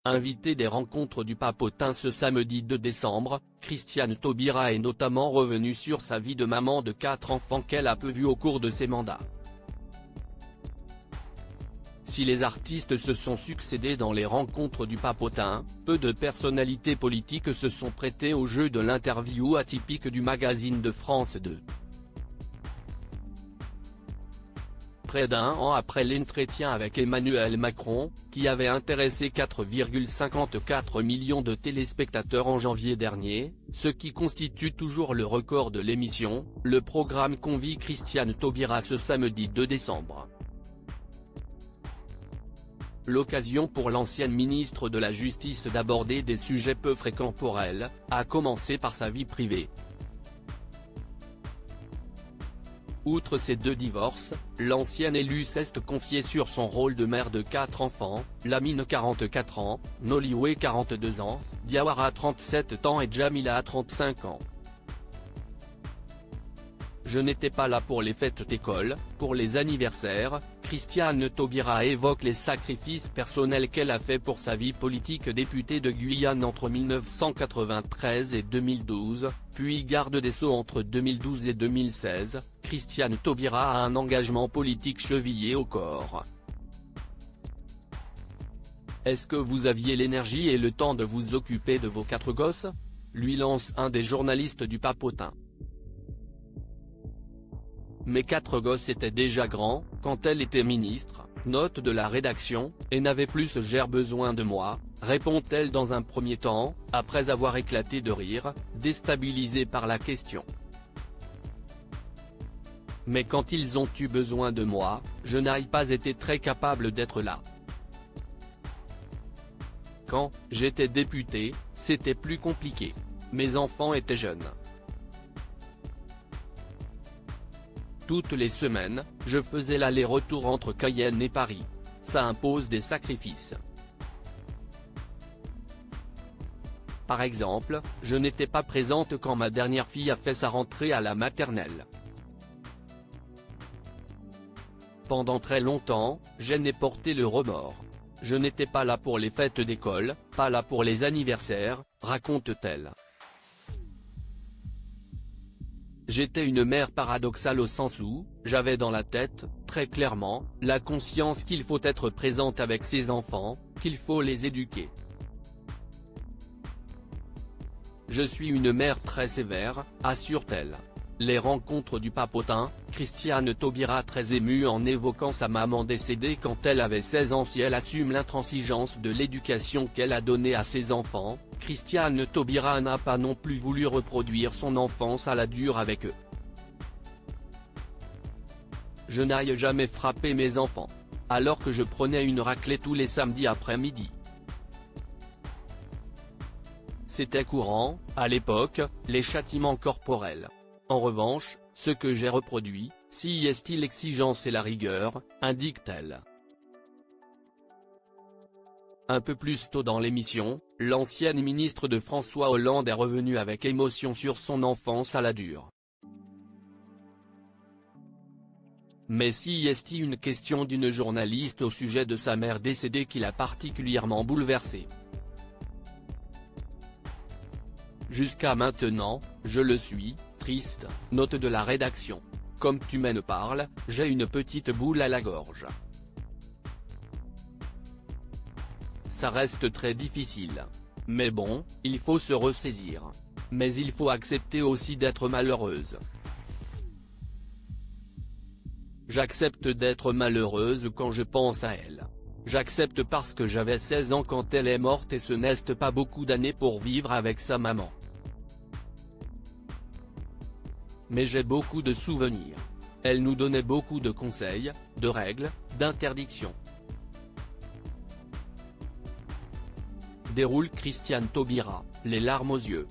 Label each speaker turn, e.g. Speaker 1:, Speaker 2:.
Speaker 1: Invitée des rencontres du Papotin ce samedi 2 décembre, Christiane Taubira est notamment revenue sur sa vie de maman de 4 enfants qu'elle a peu vus au cours de ses mandats. Si les artistes se sont succédé dans les rencontres du Papotin, peu de personnalités politiques se sont prêtées au jeu de l'interview atypique du magazine de France 2. Près d'un an après l'entretien avec Emmanuel Macron, qui avait intéressé 4,54 millions de téléspectateurs en janvier dernier, ce qui constitue toujours le record de l'émission, le programme convie Christiane Taubira ce samedi 2 décembre. L'occasion pour l'ancienne ministre de la Justice d'aborder des sujets peu fréquents pour elle, à commencer par sa vie privée. Outre ses 2 divorces, l'ancienne élue s'est confiée sur son rôle de mère de 4 enfants, Lamine 44 ans, Noliwe 42 ans, Diawara 37 ans et Jamila 35 ans. Je n'étais pas là pour les fêtes d'école, pour les anniversaires. Christiane Taubira évoque les sacrifices personnels qu'elle a fait pour sa vie politique. Députée de Guyane entre 1993 et 2012, puis garde des Sceaux entre 2012 et 2016, Christiane Taubira a un engagement politique chevillé au corps. Est-ce que vous aviez l'énergie et le temps de vous occuper de vos 4 gosses ? Lui lance un des journalistes du Papotin. Mes 4 gosses étaient déjà grands, quand elle était ministre, note de la rédaction, et n'avaient plus ce genre besoin de moi, répond-elle dans un premier temps, après avoir éclaté de rire, déstabilisée par la question. Mais quand ils ont eu besoin de moi, je n'ai pas été très capable d'être là. Quand j'étais députée, c'était plus compliqué. Mes enfants étaient jeunes. Toutes les semaines, je faisais l'aller-retour entre Cayenne et Paris. Ça impose des sacrifices. Par exemple, je n'étais pas présente quand ma dernière fille a fait sa rentrée à la maternelle. Pendant très longtemps, je n'ai porté le remords. Je n'étais pas là pour les fêtes d'école, pas là pour les anniversaires, raconte-t-elle. J'étais une mère paradoxale au sens où, j'avais dans la tête, très clairement, la conscience qu'il faut être présente avec ses enfants, qu'il faut les éduquer. Je suis une mère très sévère, assure-t-elle. Les rencontres du Papotin, Christiane Taubira très émue en évoquant sa maman décédée quand elle avait 16 ans. Si elle assume l'intransigeance de l'éducation qu'elle a donnée à ses enfants, Christiane Taubira n'a pas non plus voulu reproduire son enfance à la dure avec eux. Je n'ai jamais frappé mes enfants. Alors que je prenais une raclée tous les samedis après-midi. C'était courant, à l'époque, les châtiments corporels. En revanche, ce que j'ai reproduit, si est-il l'exigence et la rigueur, indique-t-elle. Un peu plus tôt dans l'émission, l'ancienne ministre de François Hollande est revenue avec émotion sur son enfance à la dure. Mais si est-il une question d'une journaliste au sujet de sa mère décédée qui l'a particulièrement bouleversée. Jusqu'à maintenant, je le suis, triste, note de la rédaction. Comme tu m'en parles, j'ai une petite boule à la gorge. Ça reste très difficile. Mais bon, il faut se ressaisir. Mais il faut accepter aussi d'être malheureuse. J'accepte d'être malheureuse quand je pense à elle. J'accepte parce que j'avais 16 ans quand elle est morte et ce n'est pas beaucoup d'années pour vivre avec sa maman. Mais j'ai beaucoup de souvenirs. Elle nous donnait beaucoup de conseils, de règles, d'interdictions. Déroule Christiane Taubira, les larmes aux yeux.